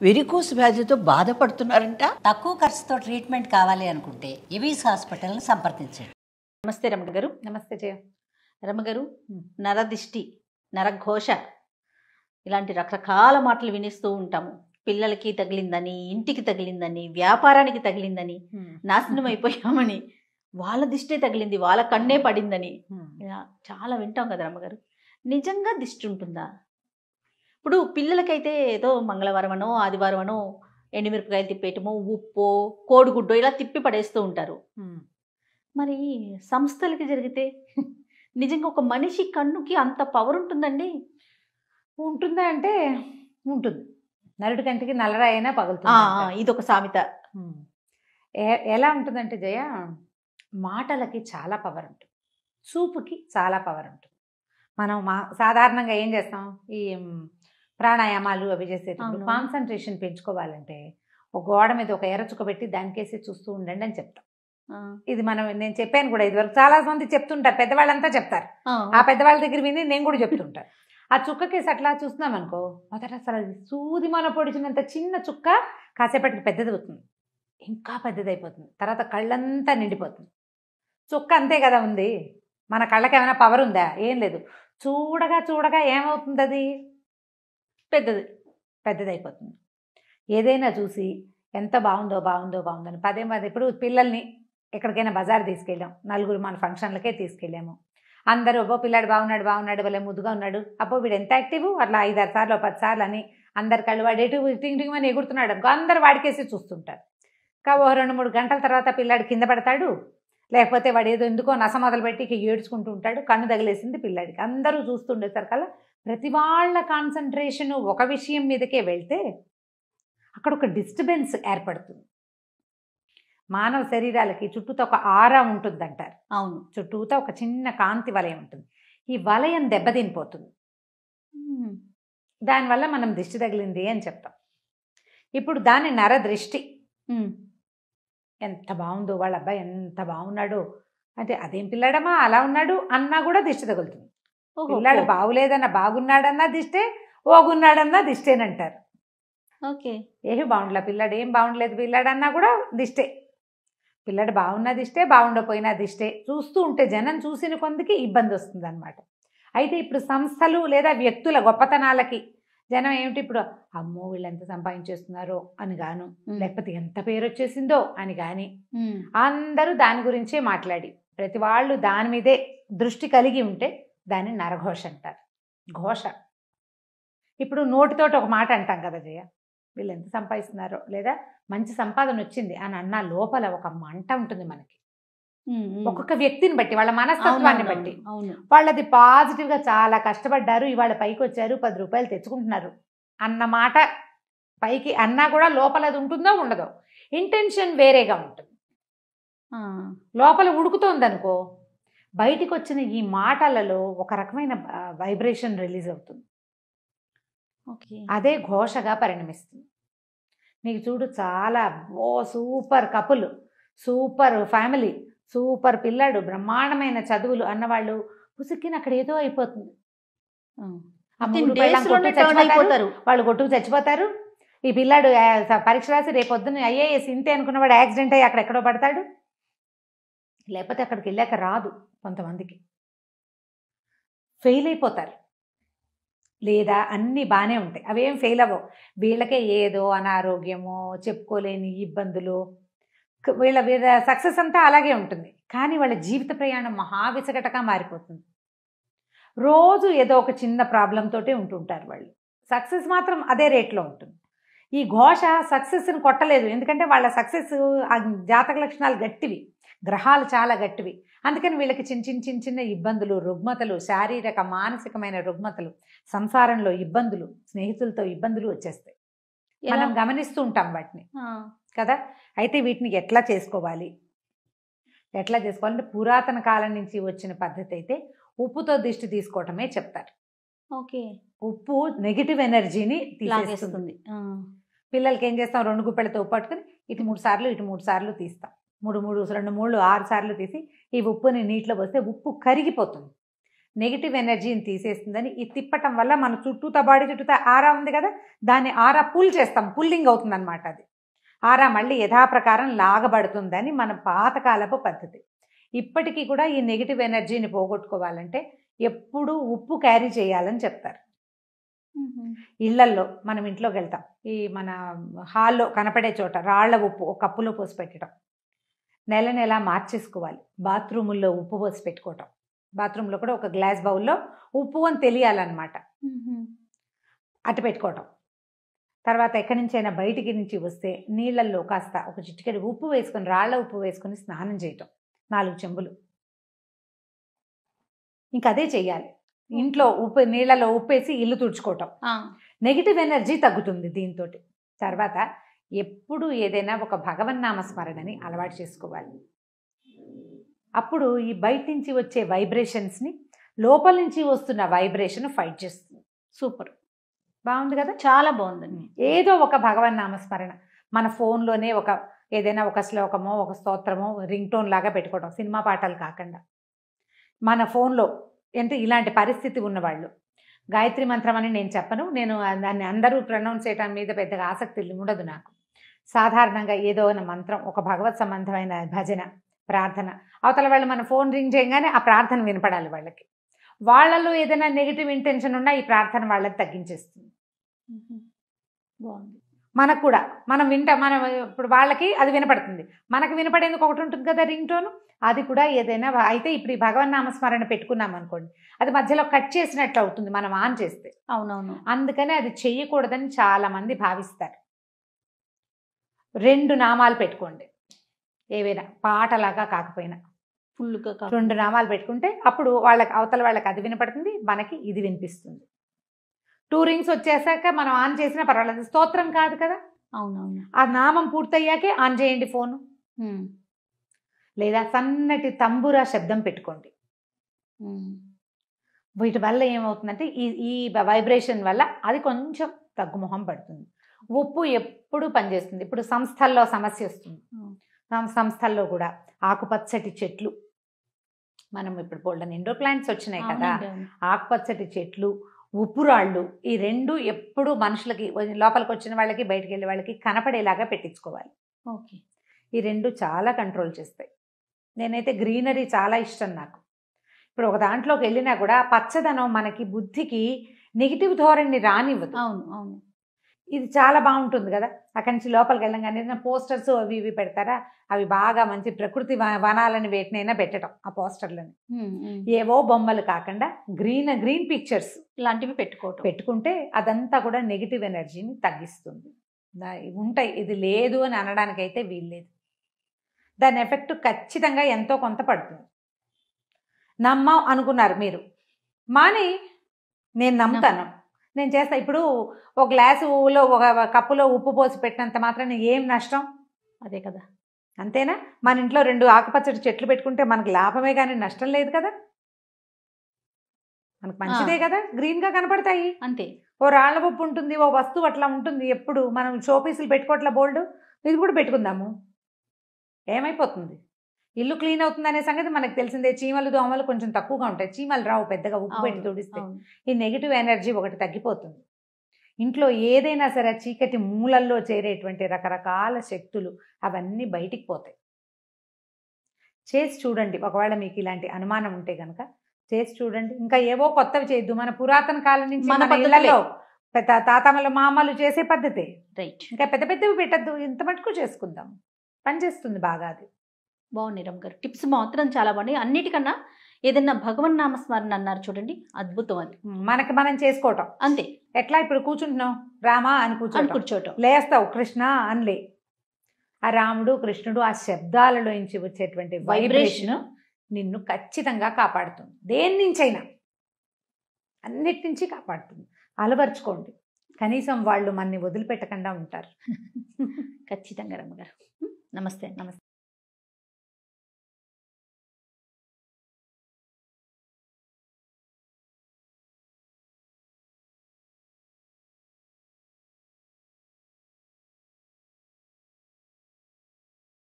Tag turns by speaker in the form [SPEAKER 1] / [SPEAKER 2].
[SPEAKER 1] Varicose వ్యాధితో బాధపడుతున్నారంట.
[SPEAKER 2] తక్కువ ఖర్చుతో ట్రీట్మెంట్ కావాలి అనుకుంటే ఎవిస్ హాస్పిటల్ని సంప్రదించండి.
[SPEAKER 3] నమస్తే రమణ గారు.
[SPEAKER 4] నమస్తే జయ.
[SPEAKER 3] రమ గారు, నరదిష్టి, నరఘోష ఇలాంటి రకరకాల మాటలు వినిస్తూ ఉంటాము. పిల్లలకి తగిలిందని, ఇంటికి తగిలిందని, వ్యాపారానికి తగిలిందని, నాశనం అయిపోయామని, వాళ్ళ దిష్టే తగిలింది, వాళ్ళ కన్నే పడిందని ఇలా చాలా వింటాం కదా రమ్మగారు. నిజంగా దిష్టి ఉంటుందా? ఇప్పుడు పిల్లలకైతే ఏదో మంగళవారం అనో ఆదివారం అనో ఎండుమిరపకాయలు తిప్పేయటమో, ఉప్పు, కోడిగుడ్డో ఇలా తిప్పి పడేస్తూ ఉంటారు. మరి సంస్థలకి జరిగితే నిజంగా ఒక మనిషి కన్నుకి అంత పవర్ ఉంటుందండి?
[SPEAKER 4] ఉంటుందా అంటే ఉంటుంది. నలుడి కంటికి నల్లరాయి అయినా పగులుతుంది.
[SPEAKER 3] ఇదొక సామెత.
[SPEAKER 4] ఎలా ఉంటుందంటే జయ, మాటలకి చాలా పవర్ ఉంటుంది, చూపుకి చాలా పవర్ ఉంటుంది. మనం సాధారణంగా ఏం చేస్తాం, ఈ ప్రాణాయామాలు అవి చేసేటప్పుడు కాన్సన్ట్రేషన్ పెంచుకోవాలంటే ఒక గోడ మీద ఒక ఎర్రచుక్క పెట్టి దానికేసి చూస్తూ ఉండండి అని చెప్తాం. ఇది నేను చెప్పాను కూడా, ఇదివరకు చాలా మంది చెప్తుంటారు, పెద్దవాళ్ళంతా చెప్తారు. ఆ పెద్దవాళ్ళ దగ్గర విని నేను కూడా చెప్తుంటాను. ఆ చుక్కకేసి అట్లా చూస్తున్నాం అనుకో, మొదట అసలు సూది మన పొడిచినంత చిన్న చుక్క కాసేపటికి పెద్దది అవుతుంది, ఇంకా పెద్దది అయిపోతుంది, తర్వాత కళ్ళంతా నిండిపోతుంది. చుక్క అంతే కదా ఉంది, మన కళ్ళకి ఏమైనా పవర్ ఉందా? ఏం లేదు. చూడగా చూడగా ఏమవుతుంది, అది పెద్దది అయిపోతుంది. ఏదైనా చూసి ఎంత బాగుందో బాగుందో బాగుందని పదే పదే, ఇప్పుడు పిల్లల్ని ఎక్కడికైనా బజార్ తీసుకెళ్ళాం, నలుగురు మన ఫంక్షన్లకే తీసుకెళ్ళాము, అందరూ అబ్బో పిల్లాడు బాగున్నాడు బాగున్నాడు భలే ముద్దుగా ఉన్నాడు, అబ్బో వీడు ఎంత యాక్టివ్, అట్లా 5-6 సార్లు 10 సార్లు అని అందరు కళ్ళు వాడు ఎటు టింగ్ టింగ్ అని ఎగురుతున్నాడు అనుకో, అందరు వాడికేసి చూస్తుంటారు. ఓ 2-3 గంటల తర్వాత పిల్లాడు కింద పడతాడు, లేకపోతే వాడు ఏదో ఎందుకో నస మొదలుపెట్టి ఇక ఏడ్చుకుంటూ ఉంటాడు, కన్ను తగిలేసింది పిల్లాడికి. అందరూ చూస్తుండేసరికల్లా ప్రతి వాళ్ళ కాన్సన్ట్రేషను ఒక విషయం మీదకే వెళ్తే అక్కడ ఒక డిస్టర్బెన్స్ ఏర్పడుతుంది. మానవ శరీరాలకి చుట్టూతో ఒక ఆరా ఉంటుందంటారు.
[SPEAKER 3] అవును,
[SPEAKER 4] చుట్టూతో ఒక చిన్న కాంతి వలయం ఉంటుంది. ఈ వలయం దెబ్బతినిపోతుంది, దానివల్ల మనం దిష్టి తగిలింది అని చెప్తాం. ఇప్పుడు దాన్ని నరదృష్టి. ఎంత బాగుందో వాళ్ళ అబ్బాయి, ఎంత బాగున్నాడో అంటే, అదేం పిల్లాడమ్మా అలా ఉన్నాడు అన్నా కూడా దిష్టి తగులుతుంది. పిల్లాడు బాగులేదన్నా బాగున్నాడన్నా దిష్టే, ఓగున్నాడన్నా దిష్టేనంటారు.
[SPEAKER 3] ఓకే,
[SPEAKER 4] ఏమి బాగుండలే పిల్లాడు, ఏం బాగుండలేదు పిల్లాడు అన్నా కూడా దిష్టే. పిల్లాడు బాగున్నా దిష్టే, బాగుండపోయినా దిష్టే. చూస్తూ ఉంటే జనం చూసిన కొందికి ఇబ్బంది వస్తుంది అనమాట. అయితే ఇప్పుడు సంస్థలు లేదా వ్యక్తుల గొప్పతనాలకి జనం ఏమిటి, ఇప్పుడు అమ్మో వీళ్ళు ఎంత సంపాదించేస్తున్నారో అని గాను, లేకపోతే ఎంత పేరు వచ్చేసిందో అని కానీ అందరూ దాని గురించే మాట్లాడి ప్రతి వాళ్ళు దాని మీదే దృష్టి కలిగి ఉంటే దాన్ని నరఘోష అంటారు. ఘోష. ఇప్పుడు నోటితోటి ఒక మాట అంటాం కదా జయ, వీళ్ళు ఎంత సంపాదిస్తున్నారో లేదా మంచి సంపాదన వచ్చింది అని అన్న లోపల ఒక మంట ఉంటుంది మనకి. ఒక్కొక్క వ్యక్తిని బట్టి, వాళ్ళ మనస్తత్వాన్ని బట్టి. వాళ్ళది పాజిటివ్గా చాలా కష్టపడ్డారు, ఇవాళ పైకి వచ్చారు, 10 రూపాయలు తెచ్చుకుంటున్నారు అన్న మాట పైకి అన్నా కూడా లోపల అది ఉంటుందో ఉండదో, ఇంటెన్షన్ వేరేగా ఉంటుంది. లోపల ఉడుకుతోంది అనుకో, బయటికి వచ్చిన ఈ మాటలలో ఒక రకమైన వైబ్రేషన్ రిలీజ్ అవుతుంది. అదే ఘోషగా పరిణమిస్తుంది. నీకు చూడు, చాలా super couple, super family, super పిల్లాడు, బ్రహ్మాండమైన చదువులు అన్నవాళ్ళు పుసుక్కిన అక్కడ ఏదో అయిపోతుంది. వాళ్ళు కొట్టుకు చచ్చిపోతారు. ఈ పిల్లాడు పరీక్ష రాసి రేపొద్దున ఐఏఎస్ ఇంతే అనుకున్నవాడు యాక్సిడెంట్ అయ్యి అక్కడెక్కడో పడతాడు, లేకపోతే అక్కడికి వెళ్ళాక రాదు. కొంతమందికి ఫెయిల్ అయిపోతారు, లేదా అన్నీ బాగానే ఉంటాయి, అవేం ఫెయిల్ అవ్వవు. వీళ్ళకే ఏదో అనారోగ్యమో, చెప్పుకోలేని ఇబ్బందులు, వీళ్ళ సక్సెస్ అంతా అలాగే ఉంటుంది. కానీ వాళ్ళ జీవిత ప్రయాణం మహావిసగటగా మారిపోతుంది. రోజు ఏదో ఒక చిన్న ప్రాబ్లంతో ఉంటుంటారు వాళ్ళు. సక్సెస్ మాత్రం అదే రేట్లో ఉంటుంది. ఈ ఘోష సక్సెస్ని కొట్టలేదు, ఎందుకంటే వాళ్ళ సక్సెస్ జాతక లక్షణాలు గట్టివి, గ్రహాలు చాలా గట్టివి. అందుకని వీళ్ళకి చిన్న చిన్న ఇబ్బందులు, రుగ్మతలు, శారీరక మానసికమైన రుగ్మతలు, సంసారంలో ఇబ్బందులు, స్నేహితులతో ఇబ్బందులు వచ్చేస్తాయి. మనం గమనిస్తూ ఉంటాం వాటిని కదా. అయితే వీటిని ఎట్లా చేసుకోవాలి అంటే పురాతన కాలం నుంచి వచ్చిన పద్ధతి అయితే ఉప్పుతో దిష్టి తీసుకోవటమే చెప్తారు.
[SPEAKER 3] ఓకే,
[SPEAKER 4] ఉప్పు నెగిటివ్ ఎనర్జీని తీసేస్తుంది. పిల్లలకి ఏం చేస్తాం, 2 గుప్పెలతో ఉప్పు పట్టుకుని ఇటు 3 సార్లు ఇటు 3 సార్లు తీస్తాం. 3 2 6 సార్లు తీసి ఈ ఉప్పుని నీటిలో పోస్తే ఉప్పు కరిగిపోతుంది. నెగిటివ్ ఎనర్జీని తీసేస్తుందని ఈ తిప్పటం వల్ల మన చుట్టూతా బాడీ చుట్టూతా ఆరా ఉంది కదా, దాన్ని ఆరా పుల్ చేస్తాం, పుల్లింగ్ అవుతుంది అనమాట. అది ఆరా మళ్ళీ యథాప్రకారం లాగబడుతుందని మన పాతకాలపు పద్ధతి. ఇప్పటికీ కూడా ఈ నెగిటివ్ ఎనర్జీని పోగొట్టుకోవాలంటే ఎప్పుడూ ఉప్పు క్యారీ చేయాలని చెప్తారు. ఇళ్లల్లో మనం ఇంట్లోకి వెళ్తాం, ఈ మన హాల్లో కనపడే చోట రాళ్ల ఉప్పు ఒక కప్పులో పోసి పెట్టడం, నెల నెల మార్చేసుకోవాలి. బాత్రూముల్లో ఉప్పు పోసి పెట్టుకోవటం, బాత్రూంలో కూడా ఒక గ్లాస్ బౌల్లో ఉప్పు అని తెలియాలన్నమాట, అటు పెట్టుకోవటం. తర్వాత ఎక్కడి నుంచైనా బయటికి నుంచి వస్తే నీళ్ళల్లో కాస్త ఒక చిటికెడు ఉప్పు వేసుకొని, రాళ్ల ఉప్పు వేసుకొని స్నానం చేయటం 4 చెంబులు. ఇంకా అదే చెయ్యాలి. ఇంట్లో ఉప్పు నీళ్ళలో ఉప్పేసి ఇల్లు తుడుచుకోవటం, నెగిటివ్ ఎనర్జీ తగ్గుతుంది దీంతో. తర్వాత ఎప్పుడు ఏదైనా ఒక భగవన్నామస్మరణని అలవాటు చేసుకోవాలి. అప్పుడు ఈ బయట నుంచి వచ్చే వైబ్రేషన్స్ని లోపల నుంచి వస్తున్న వైబ్రేషన్ ఫైట్ చేస్తుంది.
[SPEAKER 3] సూపర్,
[SPEAKER 4] బాగుంది కదా,
[SPEAKER 3] చాలా బాగుందండి.
[SPEAKER 4] ఏదో ఒక భగవన్నామస్మరణ మన ఫోన్లోనే ఒక ఏదైనా ఒక శ్లోకమో ఒక స్తోత్రమో రింగ్ టోన్ లాగా పెట్టుకోవడం, సినిమా పాటలు కాకుండా. మన ఫోన్లో అంటే ఇలాంటి పరిస్థితి ఉన్నవాళ్ళు గాయత్రి మంత్రం అని నేను చెప్పను, నేను దాన్ని అందరూ ప్రొనౌన్స్ చేయడం మీద పెద్దగా ఆసక్తి ఉండదు నాకు. సాధారణంగా ఏదో ఒక మంత్రం, ఒక భగవత్ సంబంధమైన భజన, ప్రార్థన, అవతల వాళ్ళు మన ఫోన్ రింగ్ చేయగానే ఆ ప్రార్థన వినపడాలి వాళ్ళకి. వాళ్ళలో ఏదైనా నెగిటివ్ ఇంటెన్షన్ ఉన్నా ఈ ప్రార్థన వాళ్ళకి తగ్గించేస్తుంది.
[SPEAKER 3] బాగుంది.
[SPEAKER 4] మనకు కూడా మనం ఇప్పుడు వాళ్ళకి అది వినపడుతుంది, మనకు వినపడేందుకు ఒకటి ఉంటుంది కదా రింగ్ టోన్, అది కూడా ఏదైనా అయితే ఇప్పుడు ఈ భగవన్నామస్మరణ పెట్టుకున్నాం అనుకోండి, అది మధ్యలో కట్ చేసినట్లు అవుతుంది మనం ఆన్ చేస్తే.
[SPEAKER 3] అవునవును.
[SPEAKER 4] అందుకని అది చెయ్యకూడదని చాలా మంది భావిస్తారు. 2 నామాలు పెట్టుకోండి, ఏవైనా పాటలాగా కాకపోయినా
[SPEAKER 3] ఫుల్గా
[SPEAKER 4] 2 నామాలు పెట్టుకుంటే అప్పుడు వాళ్ళకి అవతల వాళ్ళకి అది వినపడుతుంది, మనకి ఇది వినిపిస్తుంది. 2 రింగ్స్ వచ్చేసాక మనం ఆన్ చేసినా పర్వాలేదు, స్తోత్రం కాదు కదా.
[SPEAKER 3] అవునవును.
[SPEAKER 4] ఆ నామం పూర్తయ్యాకే ఆన్ చేయండి ఫోను, లేదా సన్నటి తంబురా శబ్దం పెట్టుకోండి. వీటి వల్ల ఏమవుతుందంటే ఈ వైబ్రేషన్ వల్ల అది కొంచెం తగ్గుముఖం పడుతుంది. ఉప్పు ఎప్పుడు పనిచేస్తుంది. ఇప్పుడు సంస్థల్లో సమస్య వస్తుంది, సంస్థల్లో కూడా ఆకుపచ్చటి చెట్లు, మనం ఇప్పుడు బోల్డన్ ఇండోర్ ప్లాంట్స్ వచ్చినాయి కదా, ఆకుపచ్చటి చెట్లు, ఉప్పు రాళ్ళు, ఈ 2 ఎప్పుడు మనుషులకి లోపలికి వచ్చిన వాళ్ళకి బయటికి వెళ్ళే వాళ్ళకి కనపడేలాగా పెట్టించుకోవాలి.
[SPEAKER 3] ఓకే.
[SPEAKER 4] ఈ 2 చాలా కంట్రోల్ చేస్తాయి. నేనైతే గ్రీనరీ చాలా ఇష్టం నాకు. ఇప్పుడు ఒక దాంట్లోకి వెళ్ళినా కూడా పచ్చదనం మనకి బుద్ధికి నెగిటివ్ ధోరణిని రానివ్వదు.
[SPEAKER 3] అవును అవును.
[SPEAKER 4] ఇది చాలా బాగుంటుంది కదా. అక్కడి నుంచి లోపలికి వెళ్ళంగానే పోస్టర్స్ అవి ఇవి పెడతారా, అవి బాగా మంచి ప్రకృతి వనాలని వేటినైనా పెట్టడం, ఆ పోస్టర్లని ఏవో బొమ్మలు కాకుండా గ్రీన్ పిక్చర్స్
[SPEAKER 3] ఇలాంటివి
[SPEAKER 4] పెట్టుకుంటే అదంతా కూడా నెగిటివ్ ఎనర్జీని తగ్గిస్తుంది. ఉంటాయి, ఇది లేదు అని అనడానికైతే వీల్లేదు. దాని ఎఫెక్ట్ ఖచ్చితంగా ఎంతో కొంత పడుతుంది. నమ్మం అనుకున్నారు మీరు, మాని నేను నమ్ముతాను, నేను చేస్తా. ఇప్పుడు ఒక గ్లాసులో ఒక కప్పులో ఉప్పు పోసి పెట్టినంత మాత్రం ఏం నష్టం?
[SPEAKER 3] అదే కదా,
[SPEAKER 4] అంతేనా? మన ఇంట్లో 2 ఆకుపచ్చటి చెట్లు పెట్టుకుంటే మనకు లాభమే కానీ నష్టం లేదు కదా, మనకు మంచిదే కదా, గ్రీన్గా కనపడతాయి.
[SPEAKER 3] అంతే.
[SPEAKER 4] ఓ రాళ్ల ఉప్పు ఉంటుంది, ఓ వస్తువు అట్లా ఉంటుంది. ఎప్పుడు మనం షోపీసులు పెట్టుకోవట్లా బోల్డ్, ఇది కూడా పెట్టుకుందాము, ఏమైపోతుంది? ఇల్లు క్లీన్ అవుతుంది అనే సంగతి మనకు తెలిసిందే. చీమలు దోమలు కొంచెం తక్కువగా ఉంటాయి, చీమలు రావు పెద్దగా ఉప్పు పెట్టి తుడిస్తే. ఈ నెగిటివ్ ఎనర్జీ ఒకటి తగ్గిపోతుంది. ఇంట్లో ఏదైనా సరే చీకటి మూలల్లో చేరేటువంటి రకరకాల శక్తులు అవన్నీ బయటికి పోతాయి. చేసి చూడండి, ఒకవేళ మీకు ఇలాంటి అనుమానం ఉంటే కనుక చేసి చూడండి. ఇంకా ఏవో కొత్తవి చేయొద్దు, మన పురాతన కాలం నుంచి మన ఇళ్లలో తాతమ్మలు మామలు చేసే పద్ధతే
[SPEAKER 3] రైట్.
[SPEAKER 4] ఇంకా పెద్ద పెద్దవి పెట్టద్దు, ఇంత మటుకు చేసుకుందాం, పనిచేస్తుంది బాగా. అది
[SPEAKER 3] బాగుంది రమ్మ గారు, టిప్స్ మాత్రం చాలా బాగున్నాయి. అన్నిటికన్నా ఏదైనా భగవన్నామస్మరణ అన్నారు చూడండి, అద్భుతం. అది
[SPEAKER 4] మనకి మనం చేసుకోవటం
[SPEAKER 3] అంతే.
[SPEAKER 4] ఎట్లా ఇప్పుడు కూర్చుంటున్నావు, రామా అని కూర్చోటం, లేస్తావు కృష్ణ అనిలే. ఆ రాముడు కృష్ణుడు ఆ శబ్దాలలో నుంచి వచ్చేటువంటి వైబ్రేషన్ నిన్ను ఖచ్చితంగా కాపాడుతుంది. దేని నుంచైనా, అన్నిటి నుంచి కాపాడుతుంది. అలవర్చుకోండి, కనీసం వాళ్ళు మనని వదిలిపెట్టకుండా ఉంటారు.
[SPEAKER 3] ఖచ్చితంగా రమ్మగారు. నమస్తే.
[SPEAKER 4] నమస్తే.